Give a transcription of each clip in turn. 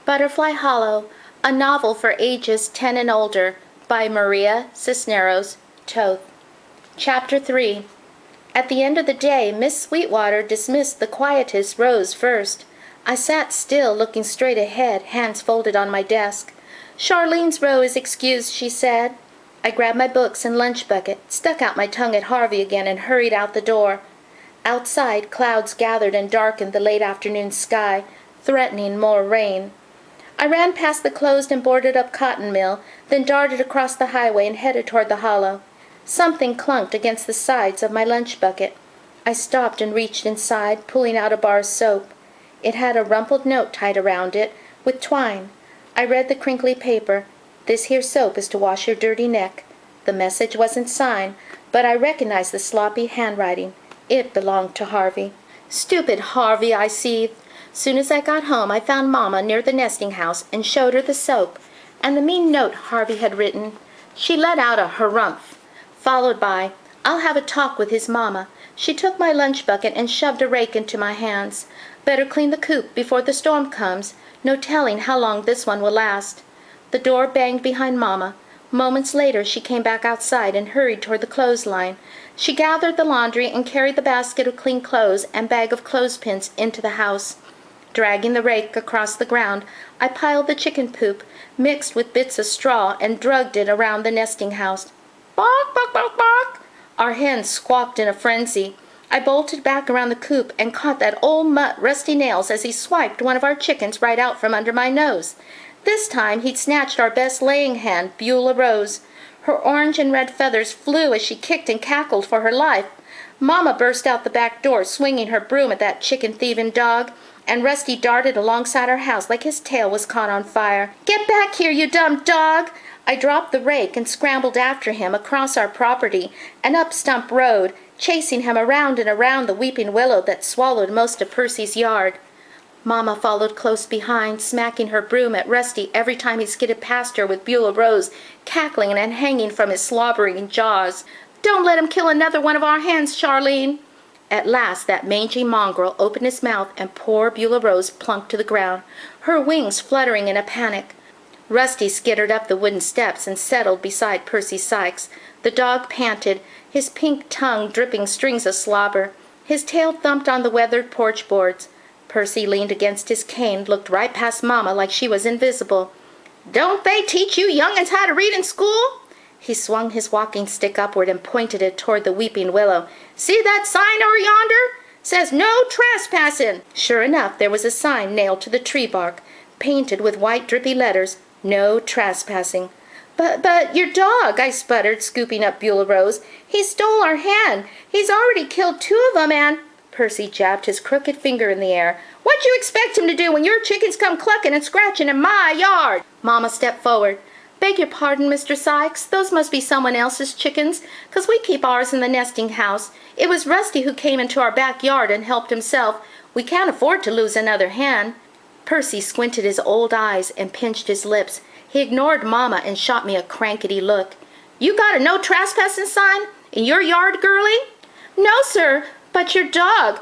Butterfly Hollow, a novel for ages 10 and older, by Maria Cisneros, Toth. Chapter 3. At the end of the day, Miss Sweetwater dismissed the quietist Rose first. I sat still, looking straight ahead, hands folded on my desk. "Charlene's row is excused," she said. I grabbed my books and lunch bucket, stuck out my tongue at Harvey again, and hurried out the door. Outside, clouds gathered and darkened the late afternoon sky, threatening more rain. I ran past the closed and boarded-up cotton mill, then darted across the highway and headed toward the hollow. Something clunked against the sides of my lunch bucket. I stopped and reached inside, pulling out a bar of soap. It had a rumpled note tied around it with twine. I read the crinkly paper. "This here soap is to wash your dirty neck." The message wasn't signed, but I recognized the sloppy handwriting. It belonged to Harvey. "Stupid Harvey," I seethed. Soon as I got home, I found Momma near the nesting house and showed her the soap and the mean note Harvey had written. She let out a harumph, followed by, "I'll have a talk with his mamma." She took my lunch bucket and shoved a rake into my hands. "Better clean the coop before the storm comes. No telling how long this one will last." The door banged behind Momma. Moments later she came back outside and hurried toward the clothesline. She gathered the laundry and carried the basket of clean clothes and bag of clothespins into the house. Dragging the rake across the ground, I piled the chicken poop, mixed with bits of straw, and drugged it around the nesting house. "Bark, bark, bark, bark!" Our hens squawked in a frenzy. I bolted back around the coop and caught that old mutt Rusty Nails as he swiped one of our chickens right out from under my nose. This time he'd snatched our best laying hen, Beulah Rose. Her orange and red feathers flew as she kicked and cackled for her life. Momma burst out the back door, swinging her broom at that chicken-thieving dog, and Rusty darted alongside our house like his tail was caught on fire. "Get back here, you dumb dog!" I dropped the rake and scrambled after him across our property and up Stump Road, chasing him around and around the weeping willow that swallowed most of Percy's yard. Momma followed close behind, smacking her broom at Rusty every time he skidded past her with Beulah Rose cackling and hanging from his slobbering jaws. "Don't let him kill another one of our hens, Charlene!" At last that mangy mongrel opened his mouth and poor Beulah Rose plunked to the ground, her wings fluttering in a panic. Rusty skittered up the wooden steps and settled beside Percy Sykes. The dog panted, his pink tongue dripping strings of slobber. His tail thumped on the weathered porch boards. Percy leaned against his cane, looked right past Momma like she was invisible. "Don't they teach you young'uns how to read in school?" He swung his walking stick upward and pointed it toward the weeping willow. "See that sign over yonder? Says no trespassing." Sure enough, there was a sign nailed to the tree bark, painted with white drippy letters, "No trespassing." But your dog," I sputtered, scooping up Beulah Rose. "He stole our hen. He's already killed 2 of them and—" Percy jabbed his crooked finger in the air. "What you expect him to do when your chickens come clucking and scratching in my yard?" Momma stepped forward. "Beg your pardon, Mr. Sykes. Those must be someone else's chickens, 'cause we keep ours in the nesting house. It was Rusty who came into our backyard and helped himself. We can't afford to lose another hen." Percy squinted his old eyes and pinched his lips. He ignored Momma and shot me a crankety look. "You got a no trespassing sign in your yard, girlie?" "No, sir, but your dog—"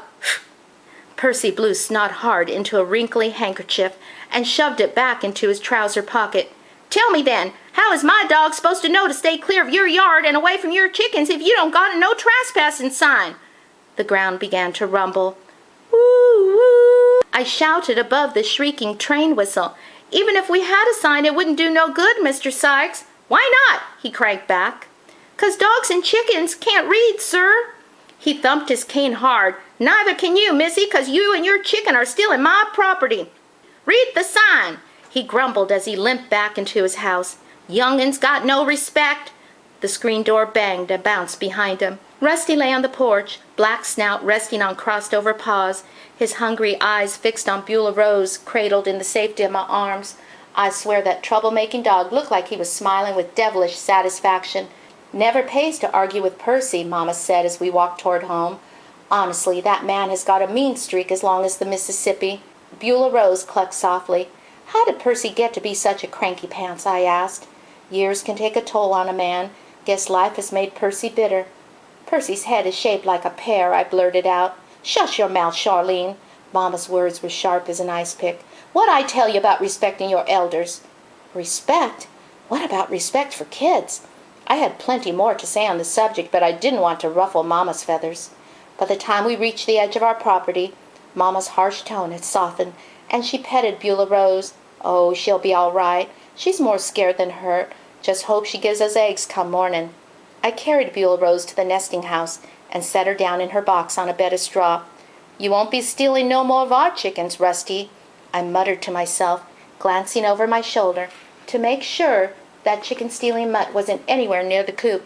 Percy blew snot hard into a wrinkly handkerchief and shoved it back into his trouser pocket. "Tell me then, how is my dog supposed to know to stay clear of your yard and away from your chickens if you don't got a no trespassing sign?" The ground began to rumble. "Woo, woo!" I shouted above the shrieking train whistle. "Even if we had a sign, it wouldn't do no good, Mr. Sykes." "Why not?" he cranked back. "'Cause dogs and chickens can't read, sir." He thumped his cane hard. "Neither can you, missy, 'cause you and your chicken are stealing my property." "Read the sign," he grumbled as he limped back into his house. "Young'uns got no respect." The screen door banged and bounced behind him. Rusty lay on the porch, black snout resting on crossed-over paws, his hungry eyes fixed on Beulah Rose, cradled in the safety of my arms. I swear that trouble-making dog looked like he was smiling with devilish satisfaction. "Never pays to argue with Percy," Momma said as we walked toward home. "Honestly, that man has got a mean streak as long as the Mississippi." Beulah Rose clucked softly. "How did Percy get to be such a cranky pants?" I asked. "Years can take a toll on a man. Guess life has made Percy bitter." "Percy's head is shaped like a pear," I blurted out. "Shush your mouth, Charlene." Mamma's words were sharp as an ice pick. What'd I tell you about respecting your elders? Respect? What about respect for kids? I had plenty more to say on the subject, but I didn't want to ruffle Mamma's feathers. By the time we reached the edge of our property, Mamma's harsh tone had softened, and she petted Beulah Rose. Oh, she'll be all right. She's more scared than hurt. Just hope she gives us eggs come morning. I carried Beulah Rose to the nesting house and set her down in her box on a bed of straw. You won't be stealing no more of our chickens, Rusty, I muttered to myself, glancing over my shoulder to make sure that chicken-stealing mutt wasn't anywhere near the coop.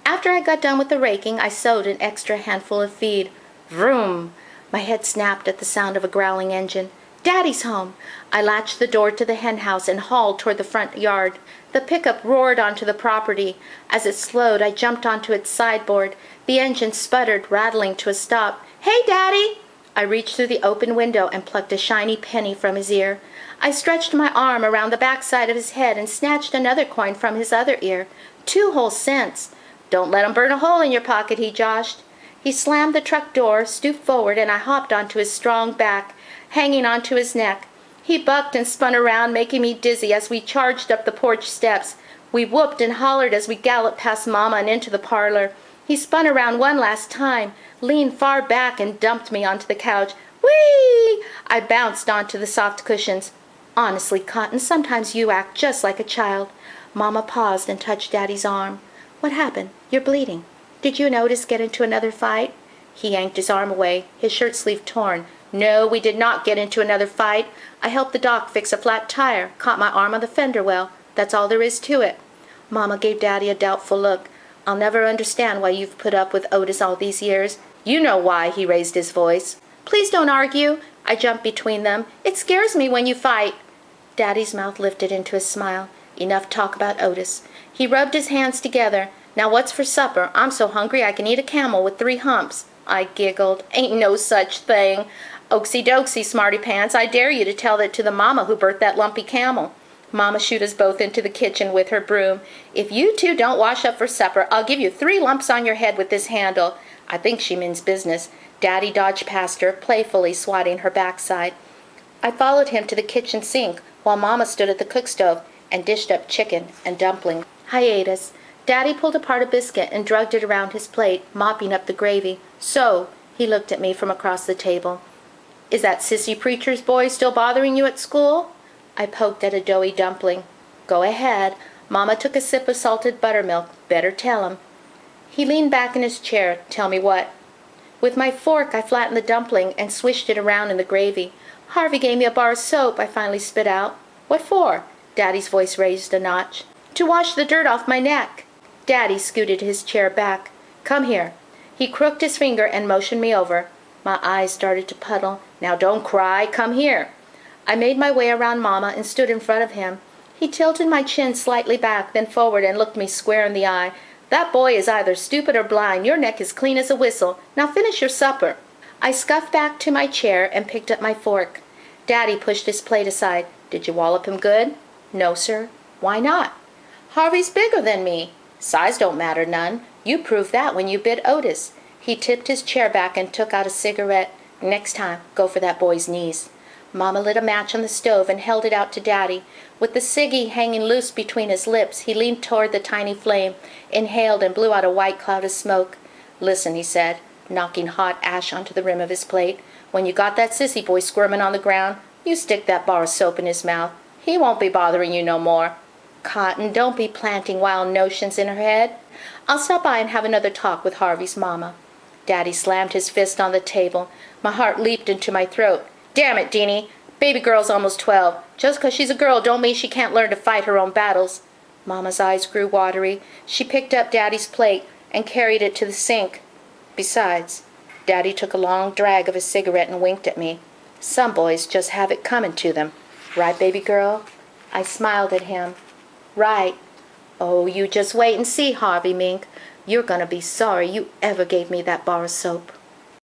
After I got done with the raking, I sowed an extra handful of feed. Vroom! My head snapped at the sound of a growling engine. Daddy's home! I latched the door to the hen house and hauled toward the front yard. The pickup roared onto the property. As it slowed, I jumped onto its sideboard. The engine sputtered, rattling to a stop. Hey, Daddy! I reached through the open window and plucked a shiny penny from his ear. I stretched my arm around the backside of his head and snatched another coin from his other ear. 2 whole cents. Don't let 'em burn a hole in your pocket, he joshed. He slammed the truck door, stooped forward, and I hopped onto his strong back, hanging onto his neck. He bucked and spun around, making me dizzy as we charged up the porch steps. We whooped and hollered as we galloped past Momma and into the parlor. He spun around one last time, leaned far back, and dumped me onto the couch. Whee! I bounced onto the soft cushions. Honestly, Cotton, sometimes you act just like a child. Momma paused and touched Daddy's arm. What happened? You're bleeding. Did you and Otis get into another fight? He yanked his arm away, his shirt sleeve torn. No, we did not get into another fight. I helped the doc fix a flat tire, caught my arm on the fender well. That's all there is to it. Momma gave Daddy a doubtful look. I'll never understand why you've put up with Otis all these years. You know why, he raised his voice. Please don't argue. I jumped between them. It scares me when you fight. Daddy's mouth lifted into a smile. Enough talk about Otis. He rubbed his hands together. Now what's for supper? I'm so hungry I can eat a camel with 3 humps. I giggled. Ain't no such thing. Oaksy doksy, smarty pants. I dare you to tell that to the mama who birthed that lumpy camel. Mama shooed us both into the kitchen with her broom. If you 2 don't wash up for supper, I'll give you 3 lumps on your head with this handle. I think she means business. Daddy dodged past her, playfully swatting her backside. I followed him to the kitchen sink while Mama stood at the cook stove and dished up chicken and dumpling. Hiatus. Daddy pulled apart a biscuit and drugged it around his plate, mopping up the gravy. So, he looked at me from across the table. Is that sissy preacher's boy still bothering you at school? I poked at a doughy dumpling. Go ahead. Mama took a sip of salted buttermilk. Better tell him. He leaned back in his chair. Tell me what? With my fork, I flattened the dumpling and swished it around in the gravy. Harvey gave me a bar of soap, I finally spit out. What for? Daddy's voice raised a notch. To wash the dirt off my neck. Daddy scooted his chair back. Come here. He crooked his finger and motioned me over. My eyes started to puddle. Now don't cry. Come here. I made my way around Mama and stood in front of him. He tilted my chin slightly back, then forward, and looked me square in the eye. That boy is either stupid or blind. Your neck is clean as a whistle. Now finish your supper. I scuffed back to my chair and picked up my fork. Daddy pushed his plate aside. Did you wallop him good? No, sir. Why not? Harvey's bigger than me. Size don't matter none. You proved that when you bit Otis. He tipped his chair back and took out a cigarette. Next time, go for that boy's knees. Mama lit a match on the stove and held it out to Daddy. With the ciggy hanging loose between his lips, he leaned toward the tiny flame, inhaled and blew out a white cloud of smoke. Listen, he said, knocking hot ash onto the rim of his plate. When you got that sissy boy squirming on the ground, you stick that bar of soap in his mouth. He won't be bothering you no more. Cotton, don't be planting wild notions in her head. I'll stop by and have another talk with Harvey's mama. Daddy slammed his fist on the table. My heart leaped into my throat. Damn it, Deanie. Baby girl's almost 12. Just 'cause she's a girl don't mean she can't learn to fight her own battles. Mama's eyes grew watery. She picked up Daddy's plate and carried it to the sink. Besides, Daddy took a long drag of his cigarette and winked at me. Some boys just have it coming to them. Right, baby girl? I smiled at him. Right. Oh, you just wait and see, Harvey Mink. You're gonna be sorry you ever gave me that bar of soap.